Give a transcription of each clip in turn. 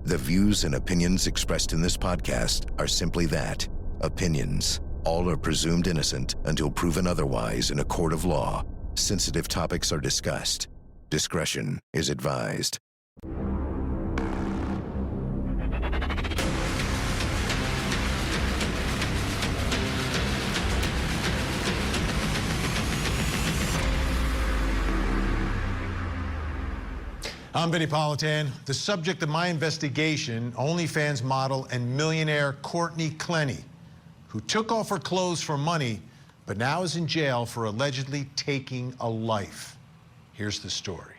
The views and opinions expressed in this podcast are simply that, opinions. All are presumed innocent until proven otherwise in a court of law. Sensitive topics are discussed. Discretion is advised. I'm Vinnie Politan. The subject of my investigation, OnlyFans model and millionaire Courtney Clenney, who took off her clothes for money, but now is in jail for allegedly taking a life. Here's the story.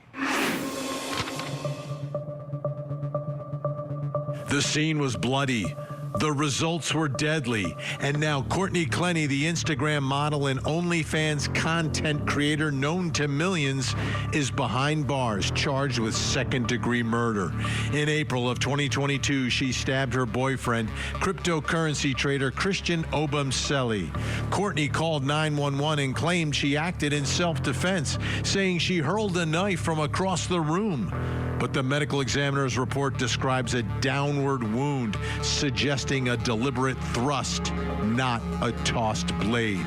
The scene was bloody. The results were deadly. And now Courtney Clenney, the Instagram model and OnlyFans content creator known to millions, is behind bars, charged with second-degree murder. In April of 2022, she stabbed her boyfriend, cryptocurrency trader Christian Obumseli. Courtney called 911 and claimed she acted in self-defense, saying she hurled a knife from across the room. But the medical examiner's report describes a downward wound, suggesting a deliberate thrust, not a tossed blade.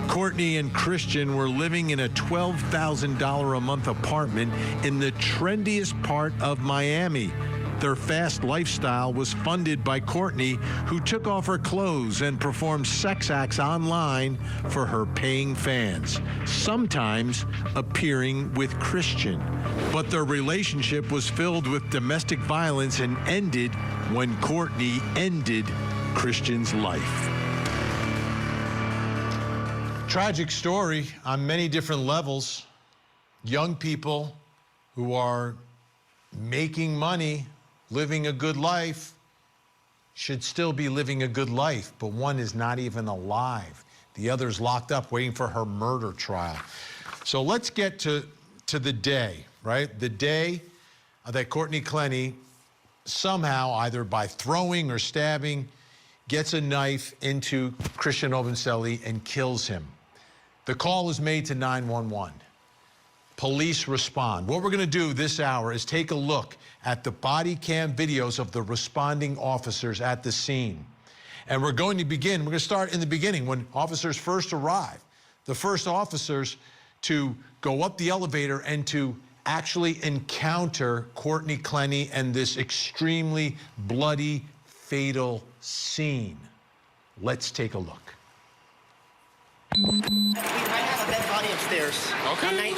Courtney and Christian were living in a $12,000 a month apartment in the trendiest part of Miami. Their fast lifestyle was funded by Courtney, who took off her clothes and performed sex acts online for her paying fans, sometimes appearing with Christian. But their relationship was filled with domestic violence and ended when Courtney ended Christian's life. Tragic story on many different levels. Young people who are making money, living a good life, should still be living a good life, but one is not even alive. The other's locked up waiting for her murder trial. So let's get to the day, right? The day that Courtney Clenney somehow, either by throwing or stabbing, gets a knife into Christian Obumseli and kills him. The call is made to 911. Police respond. What we're going to do this hour is take a look at the body cam videos of the responding officers at the scene. And we're going to start in the beginning when officers first arrive. The first officers to go up the elevator and to actually encounter Courtney Clenney and this extremely bloody, fatal scene. Let's take a look. We might have a dead body upstairs. Okay.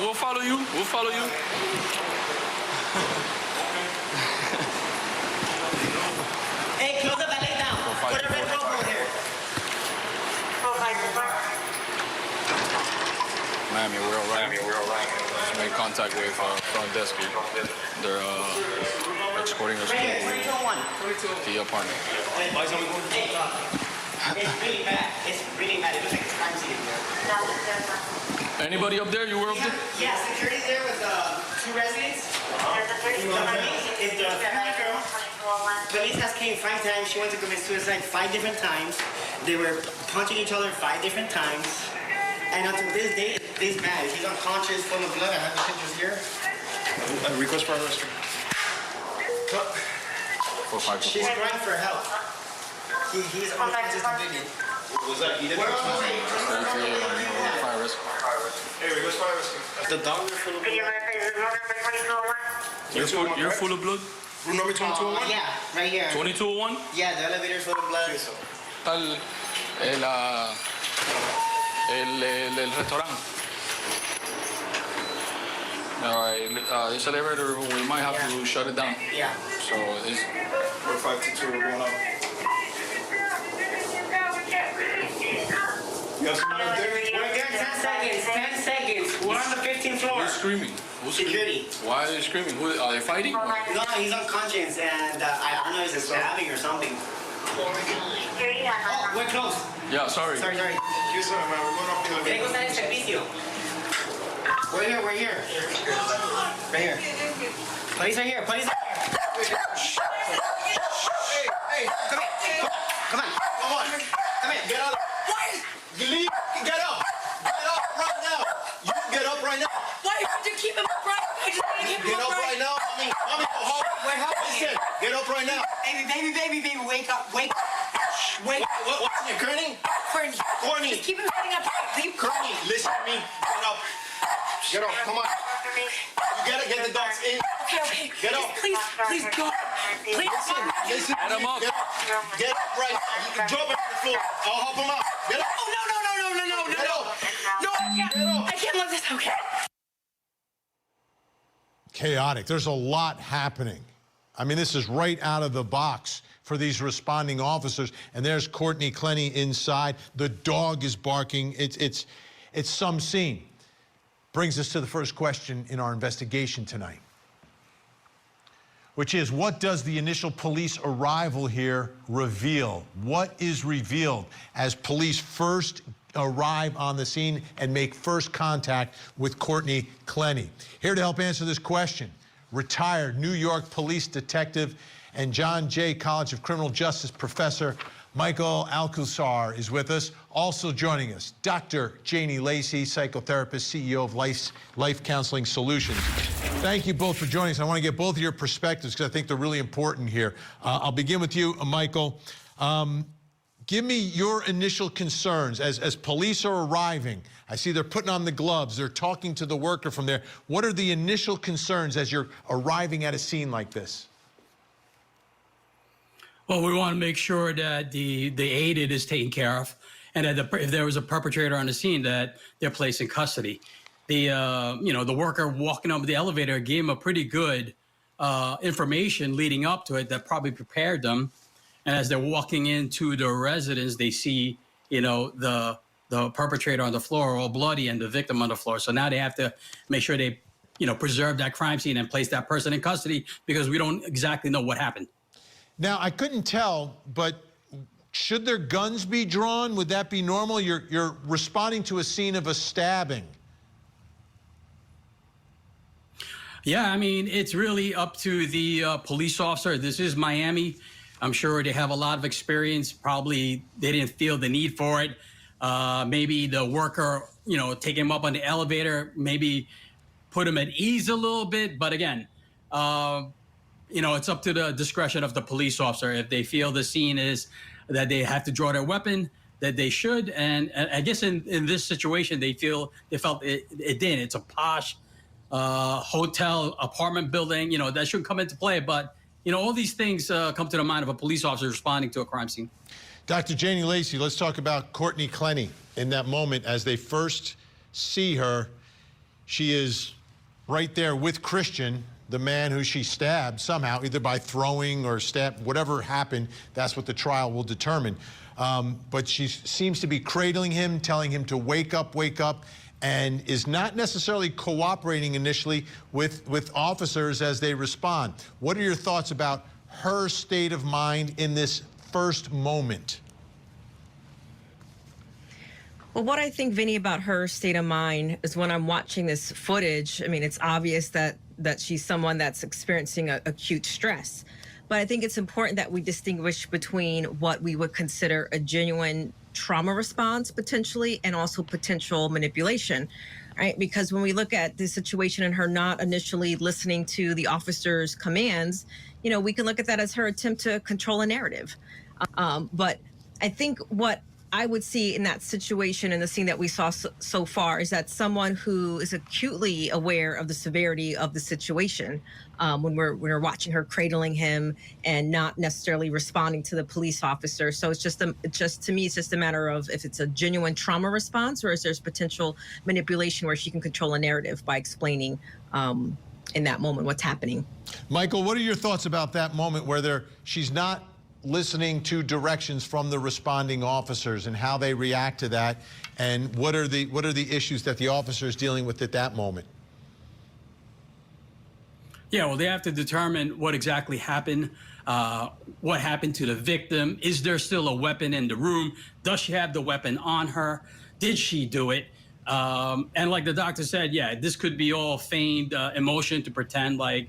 We'll follow you. Hey, close the ballet down. Put a red rope over here. Miami, we're all right. Just made contact with front desk here. They're escorting us to the apartment. It's really bad. It looks like it's crime scene here. Anybody up there? You were up there? Yeah, security there with two residents. It's the female girl. Police has came 5 times. She went to commit suicide 5 different times. They were punching each other 5 different times. And until this day, this bad. She's unconscious, full of blood. I have the pictures here. Request for arrest. She's crying for help. He's unconscious completely. Was that he did? Where are we? Fire risk. Hey, request for arrest. The doctor full of blood. You're full of blood? Room number 2201? Yeah, right here. 2201? Yeah, the elevator's full of blood. El restaurante. All right, this elevator, we might have to shut it down. Yeah. So it's... We're 522, we're going up. You have someone up there? We're there 10 seconds. 10 seconds. We're on the 15th floor. Who's screaming? Security. Why are they screaming? Are they fighting? No, he's unconscious, and I don't know if it's a stabbing or something. Oh, we're close. Yeah, sorry. Sorry. Yes, sir, man. We're going up the Tiene que elevator. estar en servicio. We're here. Right here. Police are here. Hey, come on. Get up. Leave. Get up right now. You get up right now. Why would you keep him upright? I just want to keep him Get up upright. right now. Mommy, go home. baby, wake up. What's your Courtney? Courtney. Just keep him sitting up. Leave Courtney, listen to me. Get up, come on. You gotta get the dogs in. Okay. Get up. Please go. Please Listen. Get him up. Get up right now. You can drop it on the floor. I'll help him out. Get up. Oh, no. Get up. No, I can't let this. Okay. Chaotic. There's a lot happening. I mean, this is right out of the box for these responding officers. And there's Courtney Clenney inside. The dog is barking. It's some scene. Brings us to the first question in our investigation tonight, which is, what does the initial police arrival here reveal? What is revealed as police first arrive on the scene and make first contact with Courtney Clenney? Here to help answer this question, retired New York police detective and John Jay College of Criminal Justice professor Michael Alcazar is with us. Also joining us, Dr. Janie Lacey, psychotherapist, CEO of Life Counseling Solutions. Thank you both for joining us. I want to get both of your perspectives because I think they're really important here. I'll begin with you, Michael. Give me your initial concerns as police are arriving. I see they're putting on the gloves. They're talking to the worker from there. What are the initial concerns as you're arriving at a scene like this? Well, we want to make sure that the aided is taken care of, and that if there was a perpetrator on the scene, that they're placed in custody. The worker walking up the elevator gave him a pretty good information leading up to it that probably prepared them. And as they're walking into the residence, they see, the perpetrator on the floor all bloody and the victim on the floor. So now they have to make sure they, preserve that crime scene and place that person in custody because we don't exactly know what happened. Now, I couldn't tell, but should their guns be drawn? Would that be normal? You're responding to a scene of a stabbing. Yeah, I mean, it's really up to the police officer. This is Miami. I'm sure they have a lot of experience. Probably they didn't feel the need for it. Maybe the worker, take him up on the elevator, maybe put him at ease a little bit. But again, it's up to the discretion of the police officer. If they feel the scene is that they have to draw their weapon, that they should. And I guess in this situation, they felt it did. It's a posh hotel, apartment building, that shouldn't come into play. But, all these things come to the mind of a police officer responding to a crime scene. Dr. Janie Lacey, let's talk about Courtney Clenney in that moment as they first see her. She is right there with Christian, the man who she stabbed somehow, either by throwing or whatever happened. That's what the trial will determine. But she seems to be cradling him, telling him to wake up, and is not necessarily cooperating initially with officers as they respond. What are your thoughts about her state of mind in this first moment? Well, what I think, Vinnie, about her state of mind is when I'm watching this footage, I mean, it's obvious that she's someone that's experiencing acute stress. But I think it's important that we distinguish between what we would consider a genuine trauma response, potentially, and also potential manipulation, right? Because when we look at the situation and her not initially listening to the officer's commands, we can look at that as her attempt to control a narrative. But I think what I would see in that situation and the scene that we saw so far is that someone who is acutely aware of the severity of the situation when we're watching her cradling him and not necessarily responding to the police officer. So it's just to me, it's just a matter of if it's a genuine trauma response or if there's potential manipulation where she can control a narrative by explaining in that moment what's happening. Michael, what are your thoughts about that moment where she's not listening to directions from the responding officers and how they react to that, and what are the issues that the officer is dealing with at that moment? Yeah, well, they have to determine what exactly happened, what happened to the victim. Is there still a weapon in the room? Does she have the weapon on her? Did she do it? And like the doctor said, yeah, this could be all feigned emotion to pretend like,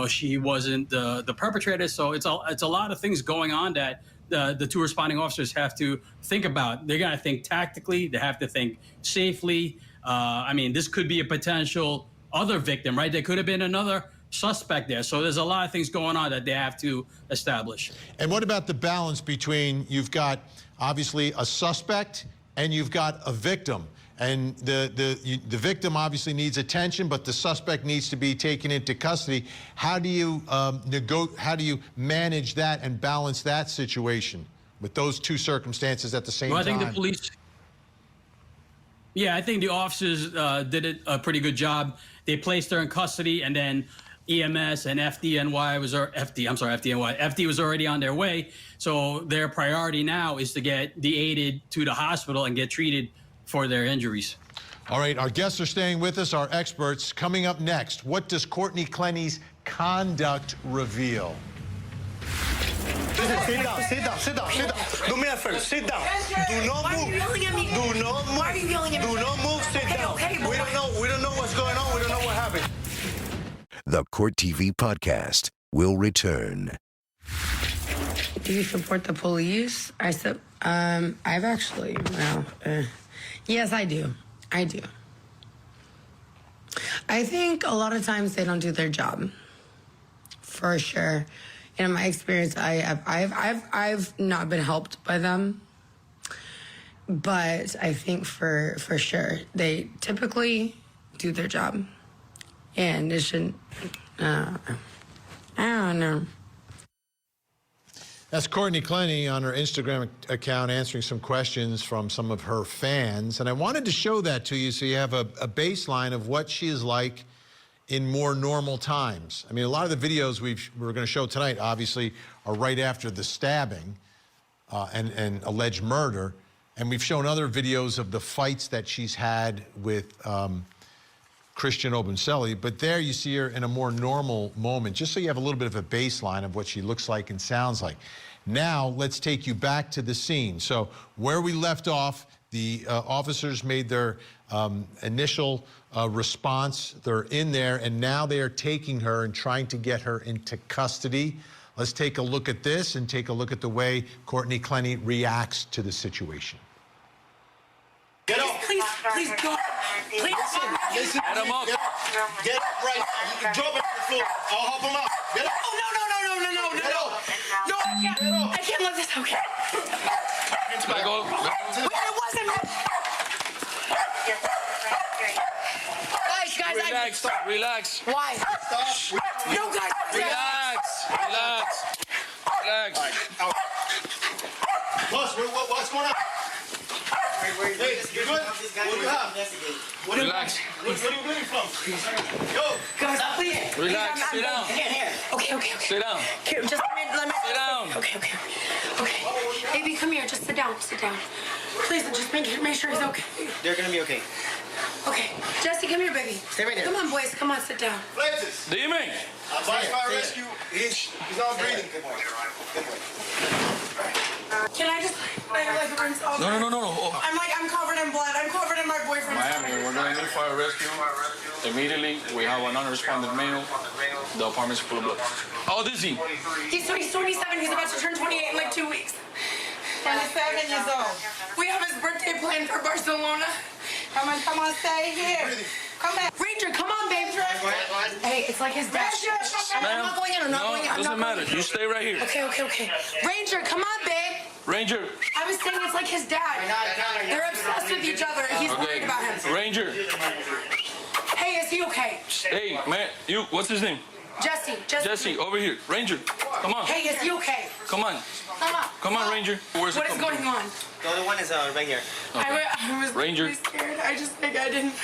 she wasn't the perpetrator. So it's a lot of things going on that the two responding officers have to think about. They got to think tactically. They have to think safely. This could be a potential other victim, right? There could have been another suspect there. So there's a lot of things going on that they have to establish. And what about the balance between, you've got obviously a suspect and you've got a victim? And the victim obviously needs attention, but the suspect needs to be taken into custody. How do you how do you manage that and balance that situation with those two circumstances at the same time? I think the police. Yeah, I think the officers did a pretty good job. They placed her in custody, and then EMS and FDNY FD was already on their way. So their priority now is to get the aided to the hospital and get treated for their injuries. All right, our guests are staying with us, our experts. Coming up next, what does Courtney Clenney's conduct reveal? Sit down, sit down, sit down, sit down. Do me a favor, sit down. Do not Why are move. you yelling at me? Do not move. Why are you yelling at me? Do not move, sit down. Okay, we don't know what's going on. We don't know what happened. The Court TV podcast will return. Do you support the police? I've actually, yes, I do. I do. I think a lot of times they don't do their job. For sure. In my experience, I've not been helped by them. But I think for sure, they typically do their job. And it shouldn't, I don't know. That's Courtney Clenney on her Instagram account answering some questions from some of her fans. And I wanted to show that to you so you have a baseline of what she is like in more normal times. I mean, a lot of the videos we're going to show tonight, obviously, are right after the stabbing and alleged murder. And we've shown other videos of the fights that she's had with Christian Obumseli, but there you see her in a more normal moment, just so you have a little bit of a baseline of what she looks like and sounds like. Now, let's take you back to the scene. So where we left off, the officers made their initial response. They're in there, and now they are taking her and trying to get her into custody. Let's take a look at this and take a look at the way Courtney Clenney reacts to the situation. Get up. Please, go. Please. Listen. Get him up. Get up right now. You can drop it on the floor. I'll help him out. Get up. Oh, no. I can't let this, okay? Let go. Wait, it wasn't. Guys, Relax. Why? No, guys. Relax. Boss, what's going on? Hey, you good? What do you have? Relax. Where are you getting from? Yo. Guys, please. Relax. Sit down. Here. Okay. Sit down. Here, just let me. Sit down. Okay. Baby, come here. Just sit down. Please, just make sure he's okay. They're gonna be okay. Okay. Jesse, come here, baby. Stay right there. Come on, boys. Come on, sit down. Francis. Dime. Advice fire rescue. He's not breathing. Can I just like rinse off? No. I'm covered in blood. I'm covered in my boyfriend's Miami, we're going to need fire rescue. Immediately, we have an unresponded male. The apartment's full of blood. How old is he? He's 27. He's about to turn 28 in like 2 weeks. 27 years old. We have his birthday planned for Barcelona. Come on, stay here. Come back. Ranger, come on, babe. Hey, it's like his dad. I'm not going in. I'm not going in. Doesn't matter. You stay right here. Okay. Ranger, come on, babe. Ranger. I was saying it's like his dad. They're obsessed with each other. He's worried about him. Ranger. Hey, is he okay? Hey, man. What's his name? Jesse, over here. Ranger. Come on. Hey, is he okay? Come on. Come on, Ranger. Where's What is going on? The other one is right here. Okay. I was Ranger. really scared. I just think I didn't.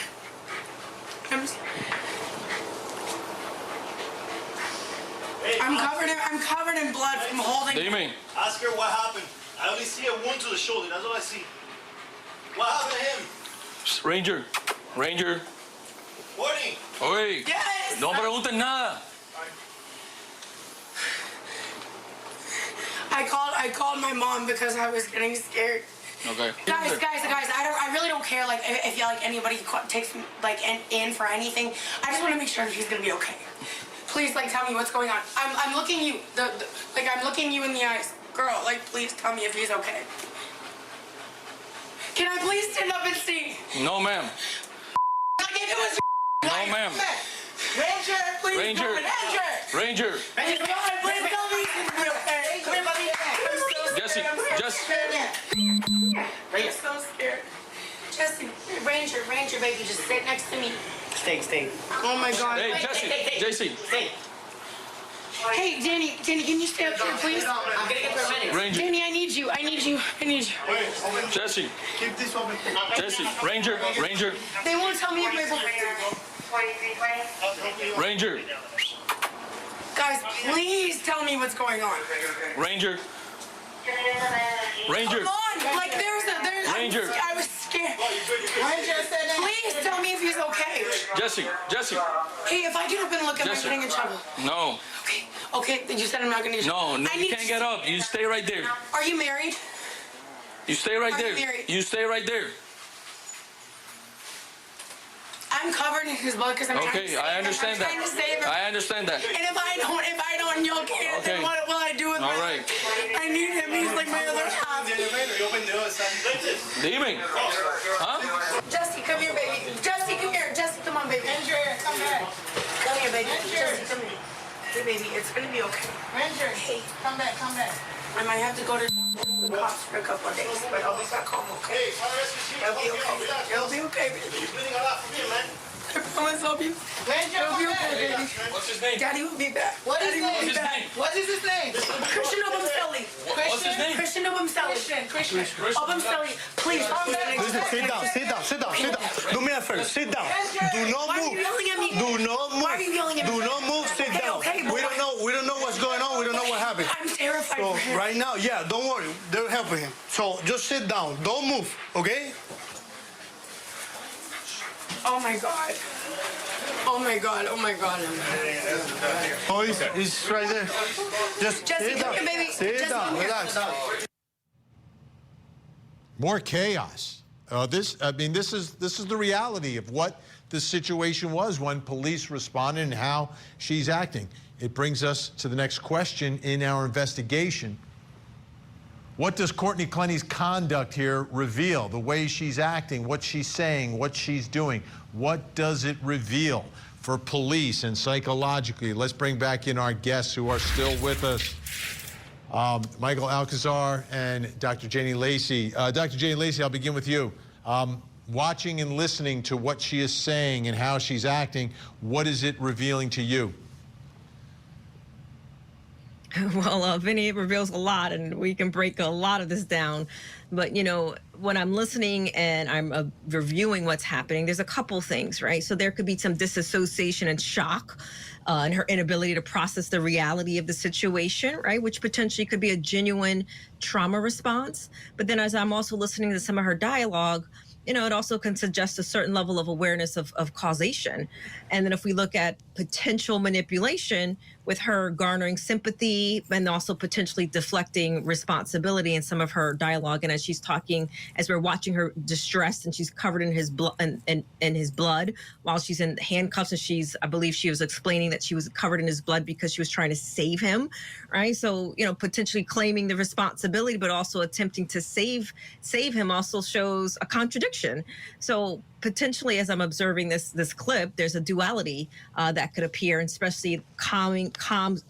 I'm covered in blood from holding. Dime. Ask her what happened. I only see a wound to the shoulder. That's all I see. What happened to him? Ranger. Courtney. Oye. Yes. No preguntes nada. I called my mom because I was getting scared. Okay. Guys, I really don't care like if you like anybody takes like in for anything. I just want to make sure that he's gonna be okay. Please, like, tell me what's going on. I'm looking you I'm looking you in the eyes, girl. Like, please tell me if he's okay. Can I please stand up and see? No, ma'am. Like, if it was No, ma'am. Ranger, please. Ranger. Ranger. Ranger. Ranger, come on, please tell me it's gonna be okay. Come here, buddy. Jesse. I'm so scared. Jesse, Ranger, baby, just sit next to me. Stay. Oh my God. Hey, Jesse. Stay. Hey, Danny, can you stay up here, please? I'm gonna get paramedics. Ranger. Danny, I need you. Jesse. Keep this open. Jesse. Ranger. They won't tell me if my Ranger. Guys, please tell me what's going on. Ranger. Come on, like there's Ranger. I was scared. Please tell me if he's okay. Jesse. Hey, if I get up and look, am I Jesse. getting in trouble? No. Okay, then you said I'm not gonna get No, I you need can't get up. You stay right there. Are you married? You stay right Are you there. married? You stay right there. I'm covered in his blood because I'm trying to Okay, save him. I understand I'm trying to save him. that. I understand that. And if I don't, you'll care. Okay. Then what will I do with All my right. I need him. He's like my other half. Dime. Huh? Jesse, come here, baby. Jesse, come here. Jesse, come on, baby. Ranger, come here. Come here, baby. Jesse, come here. Hey, baby, it's gonna be okay. Ranger, hey, come back. I might have to go to the cops for a couple of days, but I'll be back home, okay? It'll be okay. It'll be okay, baby. You're bleeding a lot from here, man. I promise I'll be. It'll be okay, baby. What's his name? Daddy will be back. What is his name? What is his name? Christian Obumseli. What's his name? Christian Obumseli. Christian Obumseli. Please. Listen, sit down. Do me a favor, sit down. Do not Why are you move. yelling at me? Do not move. Why are you yelling at me? Do not move, sit down. Okay, We don't know what's going on. We don't know what happened. I'm terrified So for him. right now, yeah, don't worry. They're helping him. So just sit down. Don't move, okay? Oh my God. Oh my God. Oh, he's right there. Just Jesse, sit come down. here, baby. Sit Jesse, down. come here. Relax. More chaos. This is the reality of what the situation was when police responded and how she's acting. It brings us to the next question in our investigation. What does Courtney Clenney's conduct here reveal? The way she's acting, what she's saying, what she's doing. What does it reveal for police and psychologically? Let's bring back in our guests who are still with us. Michael Alcazar and Dr. Janie Lacey. Dr. Janie Lacey, I'll begin with you. Watching and listening to what she is saying and how she's acting, what is it revealing to you? Well, Vinnie, it reveals a lot, and we can break a lot of this down. But, you know, when I'm listening and I'm reviewing what's happening, there's a couple things, right? So there could be some disassociation and shock and her inability to process the reality of the situation, right? Which potentially could be a genuine trauma response. But then as I'm also listening to some of her dialogue, you know, it also can suggest a certain level of awareness of causation. And then if we look at potential manipulation with her garnering sympathy and also potentially deflecting responsibility in some of her dialogue. And as she's talking, as we're watching her distressed and she's covered in his blood and his blood while she's in handcuffs, and I believe she was explaining that she was covered in his blood because she was trying to save him, right? So, you know, potentially claiming the responsibility, but also attempting to save him also shows a contradiction. So potentially, as I'm observing this clip, there's a duality that could appear, and especially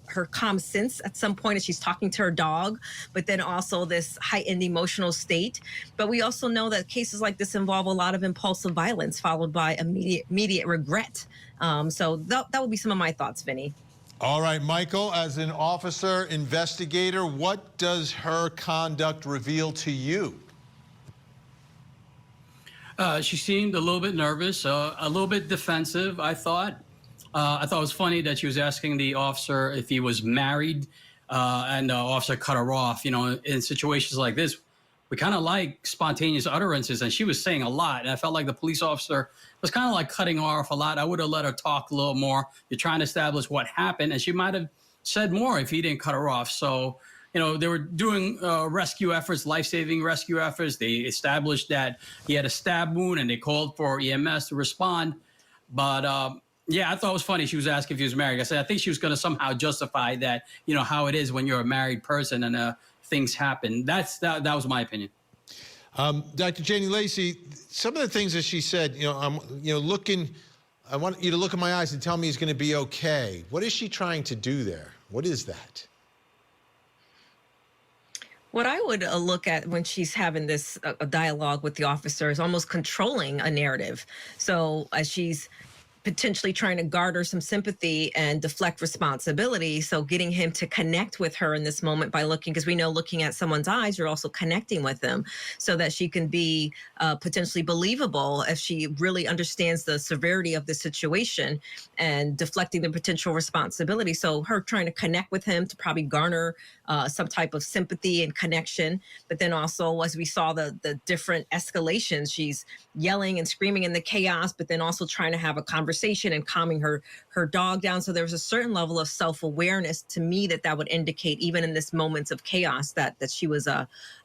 her calm sense at some point as she's talking to her dog, but then also this heightened emotional state. But we also know that cases like this involve a lot of impulsive violence followed by immediate regret. So that would be some of my thoughts, Vinnie. All right, Michael, as an officer investigator, what does her conduct reveal to you? She seemed a little bit nervous, a little bit defensive, I thought. I thought it was funny that she was asking the officer if he was married, and the officer cut her off. You know, in situations like this, we kind of like spontaneous utterances, and she was saying a lot. And I felt like the police officer was kind of like cutting her off a lot. I would have let her talk a little more. You're trying to establish what happened, and she might have said more if he didn't cut her off. So, you know, they were doing rescue efforts, life-saving rescue efforts. They established that he had a stab wound, and they called for EMS to respond. But, yeah, I thought it was funny. She was asking if he was married. I said, I think she was going to somehow justify that, you know, how it is when you're a married person and things happen. That was my opinion. Dr. Janie Lacey, some of the things that she said, you know, I'm looking I want you to look in my eyes and tell me he's going to be okay. What is she trying to do there? What is that? What I would look at when she's having this dialogue with the officer is almost controlling a narrative. So as she's potentially trying to garner some sympathy and deflect responsibility. So getting him to connect with her in this moment by looking, because we know looking at someone's eyes, you're also connecting with them so that she can be potentially believable if she really understands the severity of the situation and deflecting the potential responsibility. So her trying to connect with him to probably garner some type of sympathy and connection. But then also, as we saw the different escalations, she's yelling and screaming in the chaos, but then also trying to have a conversation and calming her dog down. So there's a certain level of self-awareness to me that would indicate, even in this moments of chaos, that she was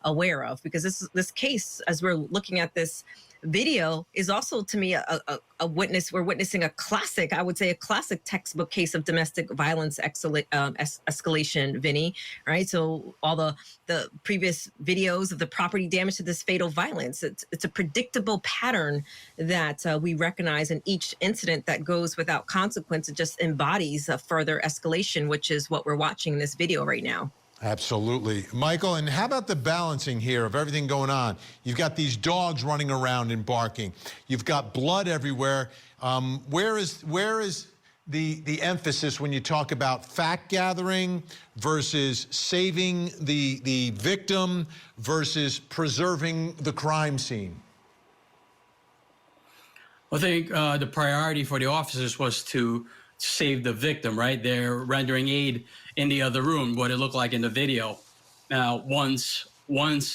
aware of. Because this case, as we're looking at this video, is also to me a witness. We're witnessing a classic, I would say, a classic textbook case of domestic violence escalation, Vinnie, right? So all the previous videos of the property damage to this fatal violence, it's a predictable pattern that we recognize in each incident that goes without consequence. It just embodies a further escalation, which is what we're watching in this video right now. Absolutely. Michael, and how about the balancing here of everything going on? You've got these dogs running around and barking. You've got blood everywhere. Where is the emphasis when you talk about fact gathering versus saving the victim versus preserving the crime scene? I think the priority for the officers was to save the victim, right? They're rendering aid in the other room, what it looked like in the video. Now, once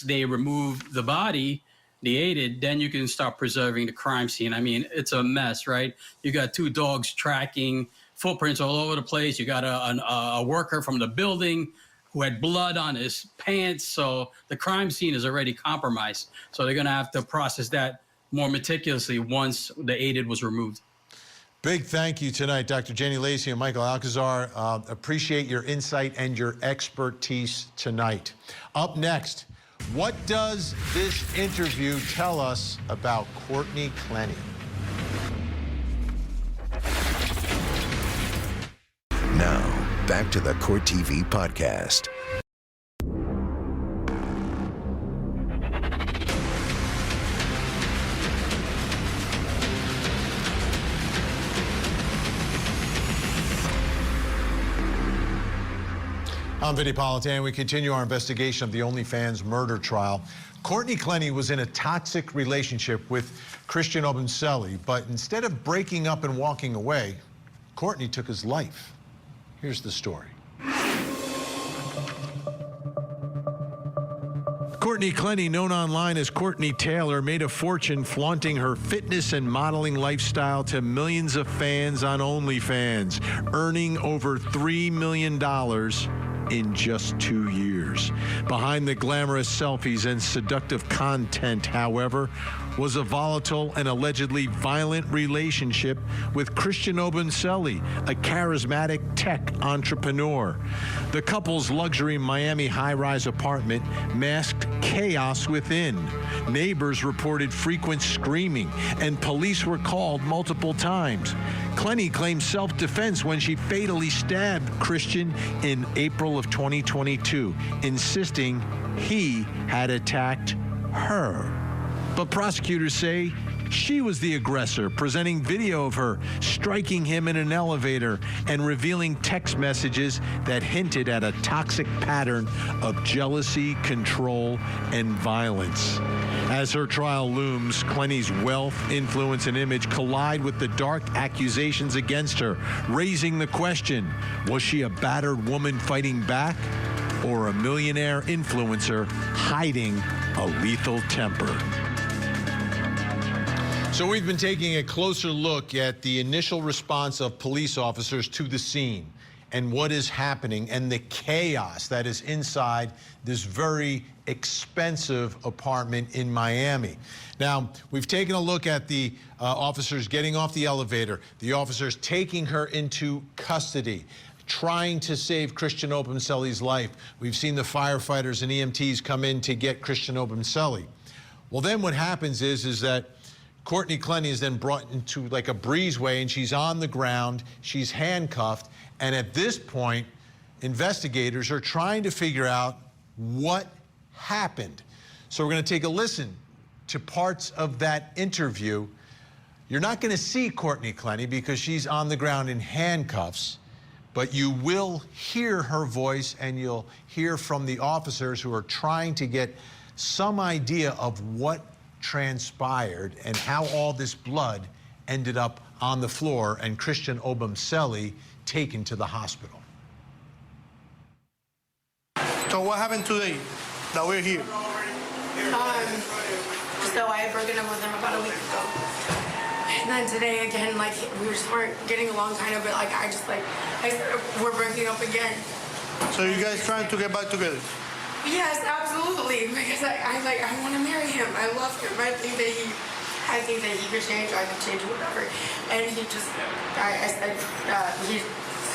they remove the body, the aided, then you can start preserving the crime scene. I mean, it's a mess, right? You got two dogs tracking footprints all over the place. You got a worker from the building who had blood on his pants. So the crime scene is already compromised. So they're gonna have to process that more meticulously once the aided was removed. Big thank you tonight, Dr. Jenny Lacey and Michael Alcazar. Appreciate your insight and your expertise tonight. Up next, what does this interview tell us about Courtney Clenney? Now, back to the Court TV podcast. I'm Vinnie Politan. We continue our investigation of the OnlyFans murder trial. Courtney Clenney was in a toxic relationship with Christian Obumseli, but instead of breaking up and walking away, Courtney took his life. Here's the story. Courtney Clenney, known online as Courtney Taylor, made a fortune flaunting her fitness and modeling lifestyle to millions of fans on OnlyFans, earning over $3 million in just 2 years. Behind the glamorous selfies and seductive content, however, was a volatile and allegedly violent relationship with Christian Obumseli, a charismatic tech entrepreneur. The couple's luxury Miami high-rise apartment masked chaos within. Neighbors reported frequent screaming, and police were called multiple times. Clenney claimed self-defense when she fatally stabbed Christian in April of 2022, insisting he had attacked her. But prosecutors say she was the aggressor, presenting video of her striking him in an elevator and revealing text messages that hinted at a toxic pattern of jealousy, control, and violence. As her trial looms, Clenney's wealth, influence, and image collide with the dark accusations against her, raising the question, was she a battered woman fighting back, or a millionaire influencer hiding a lethal temper? So we've been taking a closer look at the initial response of police officers to the scene and what is happening and the chaos that is inside this very expensive apartment in Miami. Now, we've taken a look at the officers getting off the elevator, the officers taking her into custody, trying to save Christian Obumseli's life. We've seen the firefighters and EMTs come in to get Christian Obumseli. Well, then what happens is that Courtney Clenney is then brought into like a breezeway, and she's on the ground, she's handcuffed, and at this point, investigators are trying to figure out what happened. So we're going to take a listen to parts of that interview. You're not going to see Courtney Clenney because she's on the ground in handcuffs, but you will hear her voice, and you'll hear from the officers who are trying to get some idea of what transpired and how all this blood ended up on the floor and Christian Obumseli taken to the hospital. So what happened today that we're here? So I had broken up with him about a week ago. And then today again, like, we just weren't getting along kind of, but like, we're breaking up again. So you guys trying to get back together? Yes, absolutely. Because I want to marry him. I love him. I think that he could change. I could change whatever. And he just, I said, he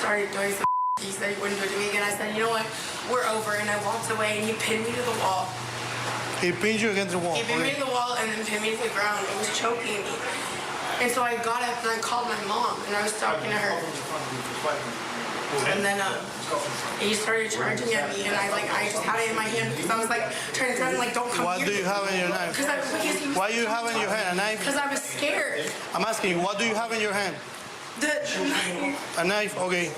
started doing some. He said he wouldn't do it to me again. I said, you know what? We're over. And I walked away, and he pinned me to the wall. He pinned you against the wall? He pinned me to the wall and then pinned me to the ground. It was choking me. And so I got up and I called my mom, and I was talking to her. And then he started charging at me, and I just had it in my hand because I was like trying to tell him, like, don't come What here. do you have in your knife? Why do you have in your hand? A knife? Because I was scared. I'm asking you, what do you have in your hand? A knife, okay.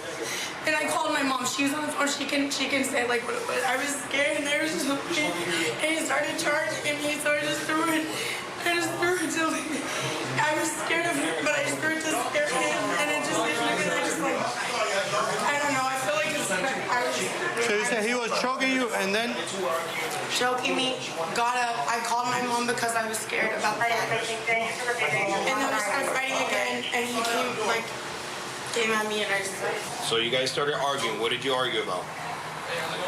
And I called my mom. She was on the phone. She can say like what it was. I was scared, and there was just and he started charging, and he started just threw it. I just threw it to him. I was scared of him, but I just threw it to scare him, and it just I just like I don't know. I feel like it's So you said he was choking you, and then choking me. Got up. I called my mom because I was scared about that. And then we started fighting again, and he came at me, and I just. So you guys started arguing. What did you argue about?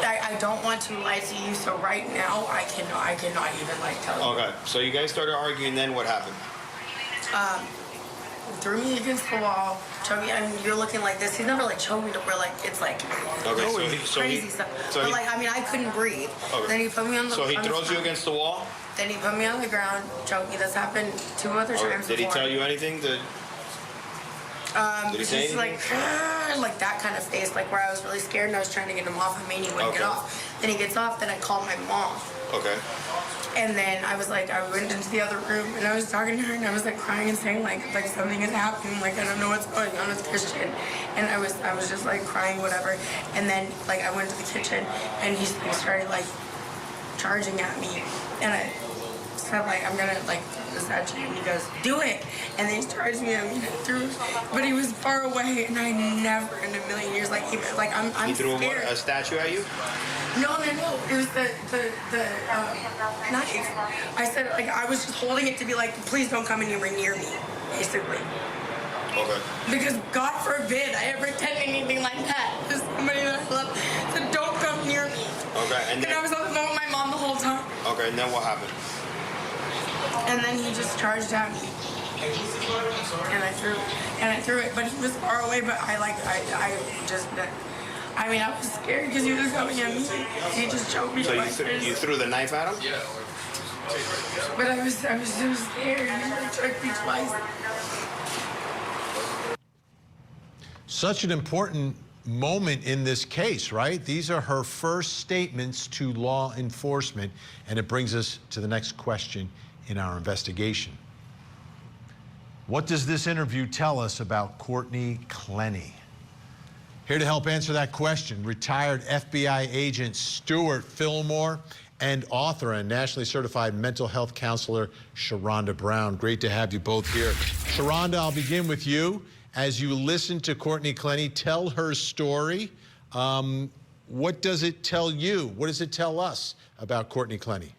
I don't want to lie to you, so right now I cannot even tell you. Okay. So you guys started arguing. Then what happened? Threw me against the wall, choked me. I mean, you're looking like this. He's never choked me to where it's like crazy stuff. So but I couldn't breathe. Okay. Then he put me on the. So he throws you against the wall. Then he put me on the ground, choked me. That's happened 2 other times. Did he tell you anything? Did he say anything? Like that kind of face, like where I was really scared and I was trying to get him off of me and he wouldn't get off. Then he gets off, then I called my mom. Okay. And then I went into the other room and I was talking to her and I was crying and saying like something is happening, I don't know what's going on with Christian. And I was just crying, whatever. And then I went to the kitchen and he started charging at me. And I said I'm gonna this at you, and he goes, do it. And then he charged me and threw, but he was far away and I never in a million years I'm he threw scared. a statue at you? No. It was the knife. I said I was just holding it to be please don't come anywhere near me, basically. Okay. Because God forbid I ever did anything like that to somebody that I love. So don't come near me. Okay. And I was on the phone with my mom the whole time. Okay. And then what happened? And then he just charged at me. And I threw it, but he was far away, but I was scared because he was coming at me. He just choked me. So you threw the knife at him? Yeah. But I was so scared. He choked me twice. Such an important moment in this case, right? These are her first statements to law enforcement, and it brings us to the next question in our investigation. What does this interview tell us about Courtney Clenney? Here to help answer that question, retired FBI agent Stuart Fillmore and author and nationally certified mental health counselor Sharonda Brown. Great to have you both here. Sharonda, I'll begin with you. As you listen to Courtney Clenney tell her story, what does it tell you? What does it tell us about Courtney Clenney?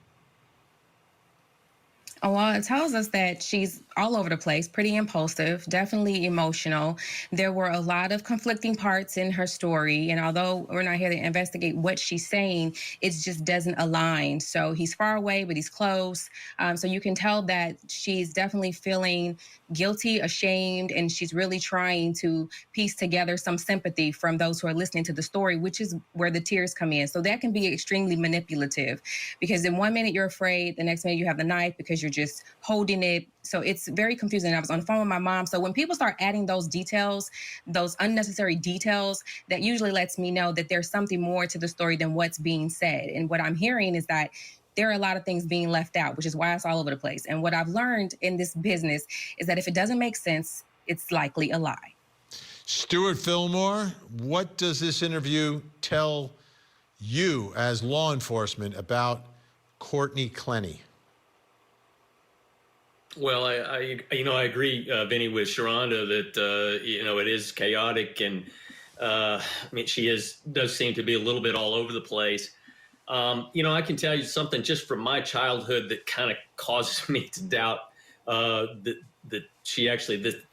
Well, it tells us that she's all over the place, pretty impulsive, definitely emotional. There were a lot of conflicting parts in her story. And although we're not here to investigate what she's saying, it just doesn't align. So he's far away, but he's close. So you can tell that she's definitely feeling guilty, ashamed, and she's really trying to piece together some sympathy from those who are listening to the story, which is where the tears come in. So that can be extremely manipulative because in 1 minute you're afraid, the next minute you have the knife because you're just holding it So it's very confusing. I was on the phone with my mom. So when people start adding those details, those unnecessary details, that usually lets me know that there's something more to the story than what's being said. And what I'm hearing is that there are a lot of things being left out, which is why it's all over the place. And what I've learned in this business is that if it doesn't make sense, it's likely a lie. Stuart Fillmore, what does this interview tell you as law enforcement about Courtney Clenney? Well, I agree, Vinnie, with Sharonda that, it is chaotic. And, she does seem to be a little bit all over the place. I can tell you something just from my childhood that kind of causes me to doubt that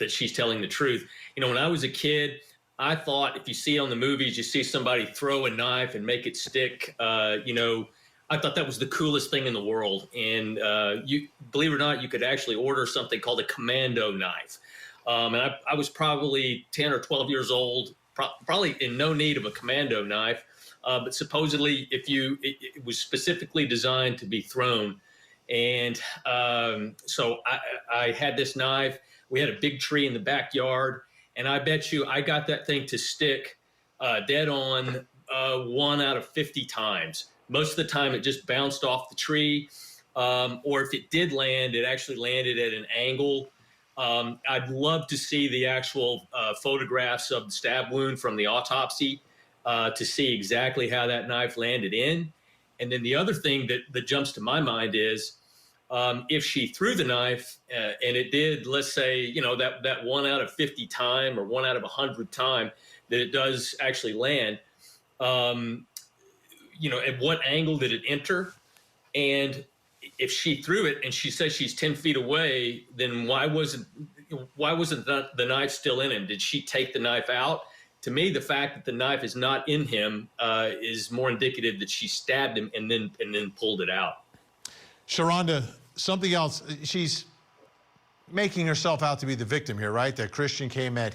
she's telling the truth. When I was a kid, I thought if you see on the movies, you see somebody throw a knife and make it stick, I thought that was the coolest thing in the world. And you believe it or not, you could actually order something called a commando knife. And I was probably 10 or 12 years old, probably in no need of a commando knife. But supposedly, it was specifically designed to be thrown. And so I had this knife. We had a big tree in the backyard. And I bet you I got that thing to stick dead on 1 out of 50 times. Most of the time, it just bounced off the tree. Or if it did land, it actually landed at an angle. I'd love to see the actual photographs of the stab wound from the autopsy to see exactly how that knife landed in. And then the other thing that jumps to my mind is if she threw the knife and it did, let's say, that 1 out of 50 time or 1 out of 100 time that it does actually land, at what angle did it enter? And if she threw it and she says she's 10 feet away, then why wasn't the knife still in him? Did she take the knife out? To me, the fact that the knife is not in him is more indicative that she stabbed him and then pulled it out. Sharonda, something else. She's making herself out to be the victim here, right? That Christian came at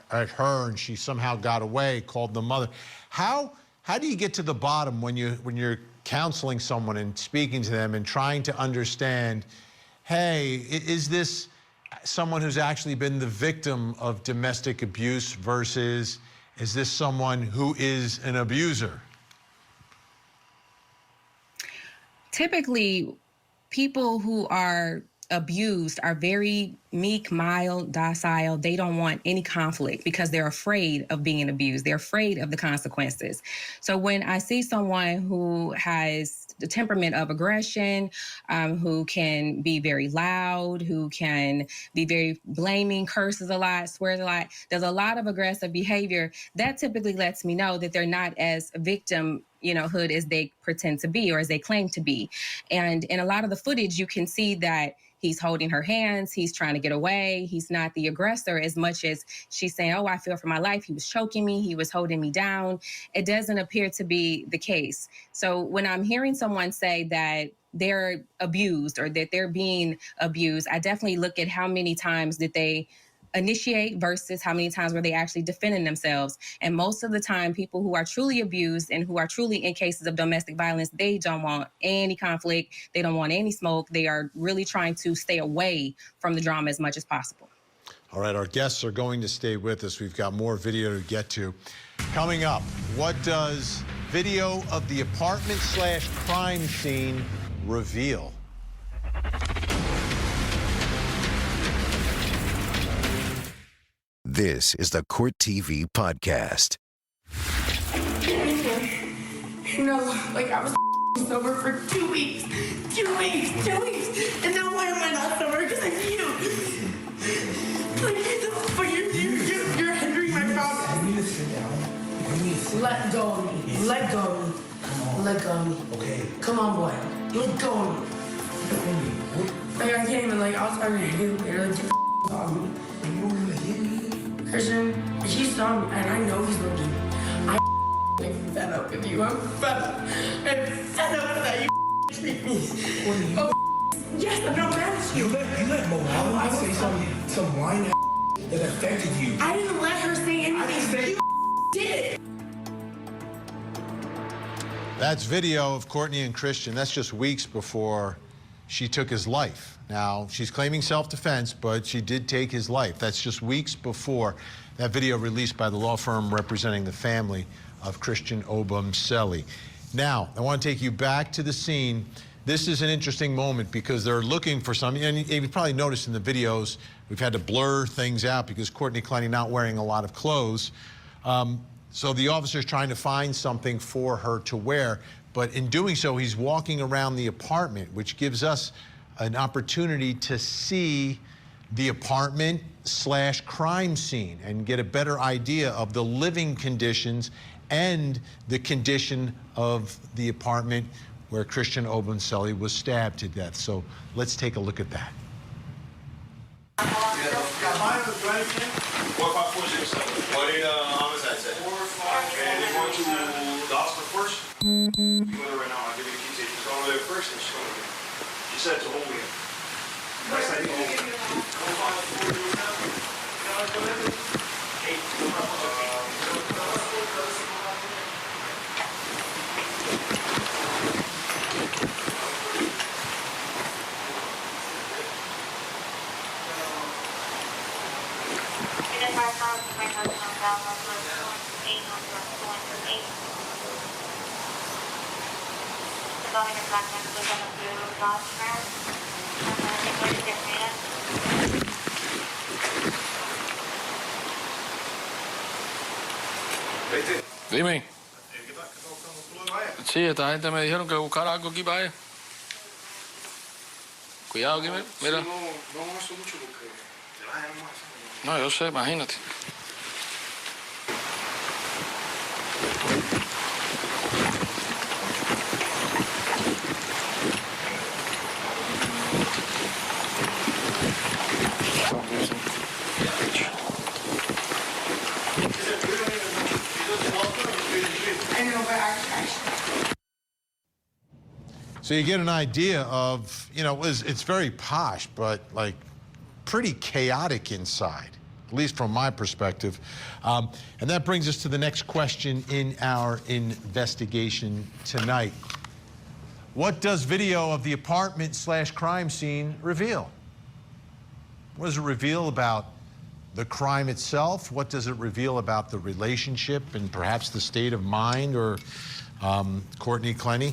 her and she somehow got away, called the mother. How do you get to the bottom when you're counseling someone and speaking to them and trying to understand, hey, is this someone who's actually been the victim of domestic abuse versus is this someone who is an abuser? Typically, people who are abused are very meek, mild, docile. They don't want any conflict because they're afraid of being abused. They're afraid of the consequences. So when I see someone who has the temperament of aggression, who can be very loud, who can be very blaming, curses a lot, swears a lot, there's a lot of aggressive behavior, that typically lets me know that they're not as victimhood as they pretend to be or as they claim to be. And in a lot of the footage, you can see that he's holding her hands. He's trying to get away. He's not the aggressor as much as she's saying, oh, I fear for my life. He was choking me. He was holding me down. It doesn't appear to be the case. So when I'm hearing someone say that they're abused or that they're being abused, I definitely look at how many times did they initiate versus how many times were they actually defending themselves. And most of the time, people who are truly abused and who are truly in cases of domestic violence, they don't want any conflict. They don't want any smoke. They are really trying to stay away from the drama as much as possible. All right, our guests are going to stay with us. We've got more video to get to. Coming up, what does video of the apartment/crime scene reveal? This is the Court TV podcast. I was sober for 2 weeks. 2 weeks. 2 weeks. And now why am I not sober? Because of you. But you're hindering my progress. You need to sit down. Let go of me. Let go of me. Let go of me. Okay. Come on, boy. Let go of me. I can't even, I was trying to hit you. You're like, on me. You don't want to hit me. Christian, he saw me, and I know he's looking. I'm fed up with you. I'm fed up. I'm fed up that you treat me. Yes, I'm not mad at you. You let Mohammed say some lying that affected you. I didn't let her say anything. I didn't say you did it. That's video of Courtney and Christian. That's just weeks before she took his life. Now, she's claiming self-defense, but she did take his life. That's just weeks before that video released by the law firm representing the family of Christian Obumseli. Now, I want to take you back to the scene. This is an interesting moment because they're looking for something, and you've probably noticed in the videos, we've had to blur things out because Courtney Clenney not wearing a lot of clothes. So the officer's trying to find something for her to wear, but in doing so, he's walking around the apartment, which gives us an opportunity to see the apartment / crime scene and get a better idea of the living conditions and the condition of the apartment where Christian Obumseli was stabbed to death. So let's take a look at that. What did homicide say? And they're going to the hospital first? You go there right now, I'll give you the key tape. She's going there first and she's going there. She said to hold me. That's like Dime. Sí, esta gente me dijeron que buscara algo aquí para ella. Cuidado aquí, mira. No, yo sé, imagínate. So you get an idea of, you know, it's very posh, but like pretty chaotic inside, at least from my perspective. And that brings us to the next question in our investigation tonight. What does video of the apartment / crime scene reveal? What does it reveal about the crime itself? What does it reveal about the relationship and perhaps the state of mind or Courtney Clenney?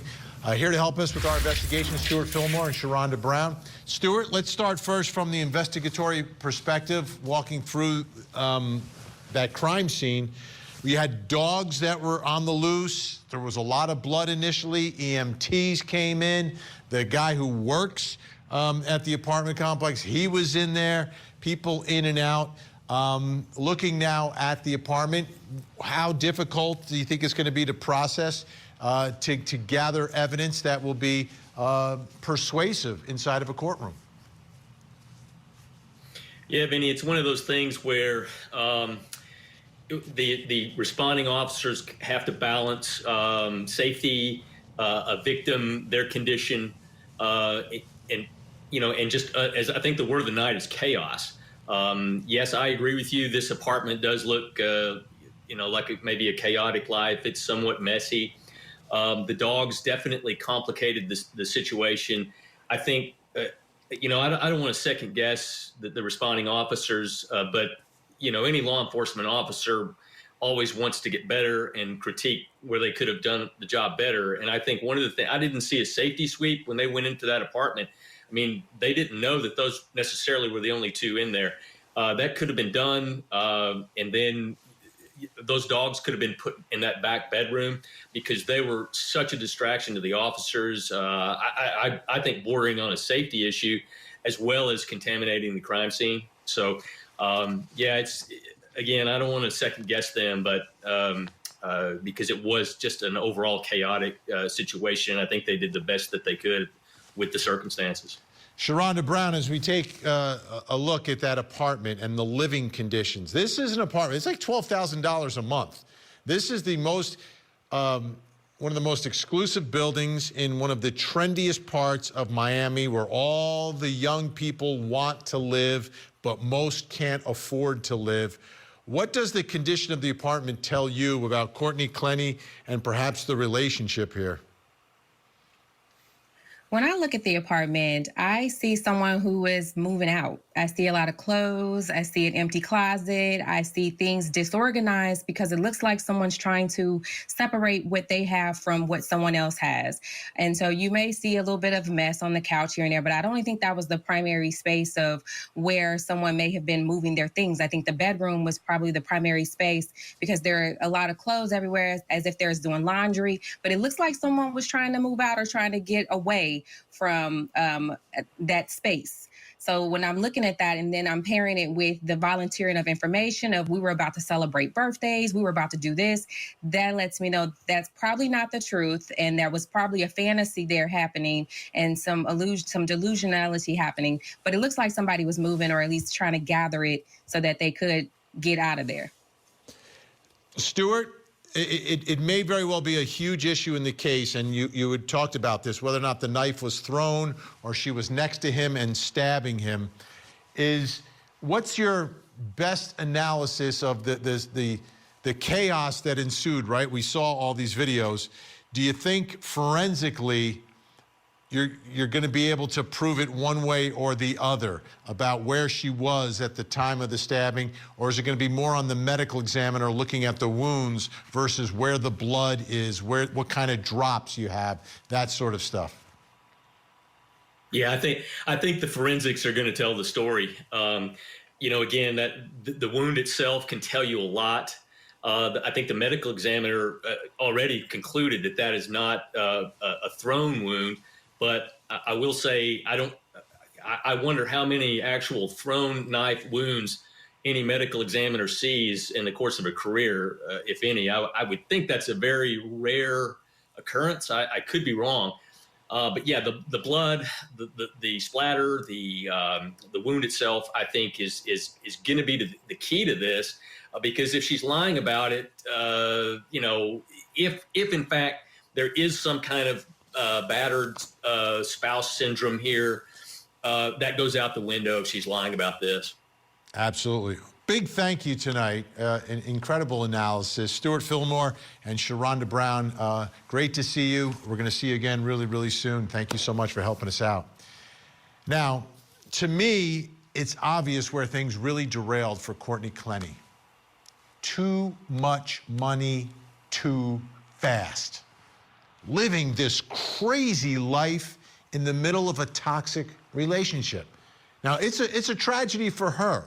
Here to help us with our investigation, Stuart Fillmore and Sharonda Brown. Stuart, let's start first from the investigatory perspective, walking through that crime scene. We had dogs that were on the loose. There was a lot of blood initially. EMTs came in. The guy who works at the apartment complex, he was in there. People in and out. Looking now at the apartment, how difficult do you think it's going to be to process to gather evidence that will be persuasive inside of a courtroom? Yeah, Vinny, it's one of those things where the responding officers have to balance safety, a victim, their condition, and just as I think the word of the night is chaos. Yes, I agree with you. This apartment does look, like maybe a chaotic life. It's somewhat messy. The dogs definitely complicated the situation. I think, I don't want to second guess the responding officers, but, any law enforcement officer always wants to get better and critique where they could have done the job better. And I think one of the things, I didn't see a safety sweep when they went into that apartment. I mean, they didn't know that those necessarily were the only two in there. That could have been done. And then those dogs could have been put in that back bedroom because they were such a distraction to the officers. I think bordering on a safety issue as well as contaminating the crime scene. So, it's, again, I don't want to second guess them, but because it was just an overall chaotic situation. I think they did the best that they could with the circumstances. Sharonda Brown, as we take a look at that apartment and the living conditions, this is an apartment. It's like $12,000 a month. This is the most, one of the most exclusive buildings in one of the trendiest parts of Miami, where all the young people want to live, but most can't afford to live. What does the condition of the apartment tell you about Courtney Clenney and perhaps the relationship here? When I look at the apartment, I see someone who is moving out. I see a lot of clothes. I see an empty closet. I see things disorganized because it looks like someone's trying to separate what they have from what someone else has. And so you may see a little bit of mess on the couch here and there, but I don't think that was the primary space of where someone may have been moving their things. I think the bedroom was probably the primary space because there are a lot of clothes everywhere as if there's doing laundry, but it looks like someone was trying to move out or trying to get away from that space. So when I'm looking at that and then I'm pairing it with the volunteering of information of we were about to celebrate birthdays, we were about to do this, that lets me know that's probably not the truth. And there was probably a fantasy there happening and some delusionality happening. But it looks like somebody was moving or at least trying to gather it so that they could get out of there. Stuart, it may very well be a huge issue in the case, and you had talked about this, whether or not the knife was thrown or she was next to him and stabbing him. What's your best analysis of the chaos that ensued, right? We saw all these videos. Do you think forensically you're going to be able to prove it one way or the other about where she was at the time of the stabbing? Or is it going to be more on the medical examiner looking at the wounds versus where the blood is, what kind of drops you have, that sort of stuff? Yeah, I think the forensics are going to tell the story. Again, that the wound itself can tell you a lot. I think the medical examiner already concluded that is not a thrown wound. But I will say, I wonder how many actual thrown knife wounds any medical examiner sees in the course of a career, if any. I would think that's a very rare occurrence. I could be wrong. But yeah, the blood, the splatter, the wound itself, I think is going to be the key to this, because if she's lying about it, if in fact there is some kind of battered spouse syndrome here, that goes out the window if she's lying about this. Absolutely. Big thank you tonight. An incredible analysis. Stuart Fillmore and Sharonda Brown, great to see you. We're going to see you again really, really soon. Thank you so much for helping us out. Now, to me, it's obvious where things really derailed for Courtney Clenney. Too much money too fast. Living this crazy life in the middle of a toxic relationship. Now, it's a tragedy for her.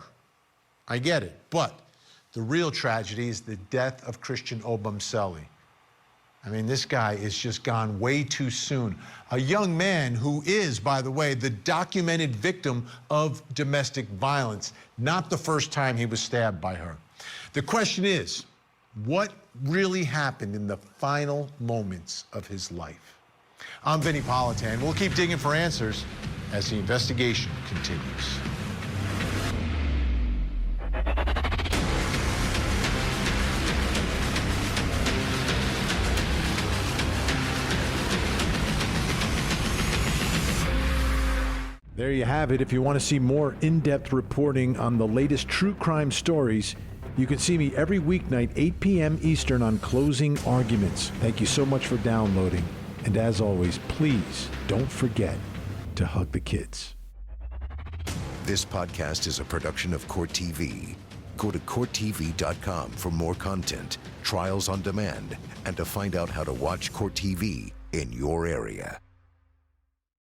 I get it. But the real tragedy is the death of Christian Obumseli. I mean, this guy is just gone way too soon. A young man who is, by the way, the documented victim of domestic violence. Not the first time he was stabbed by her. The question is, what really happened in the final moments of his life? I'm Vinnie Politan. We'll keep digging for answers as the investigation continues. There you have it. If you want to see more in-depth reporting on the latest true crime stories, you can see me every weeknight, 8 p.m. Eastern on Closing Arguments. Thank you so much for downloading. And as always, please don't forget to hug the kids. This podcast is a production of Court TV. Go to CourtTV.com for more content, trials on demand, and to find out how to watch Court TV in your area.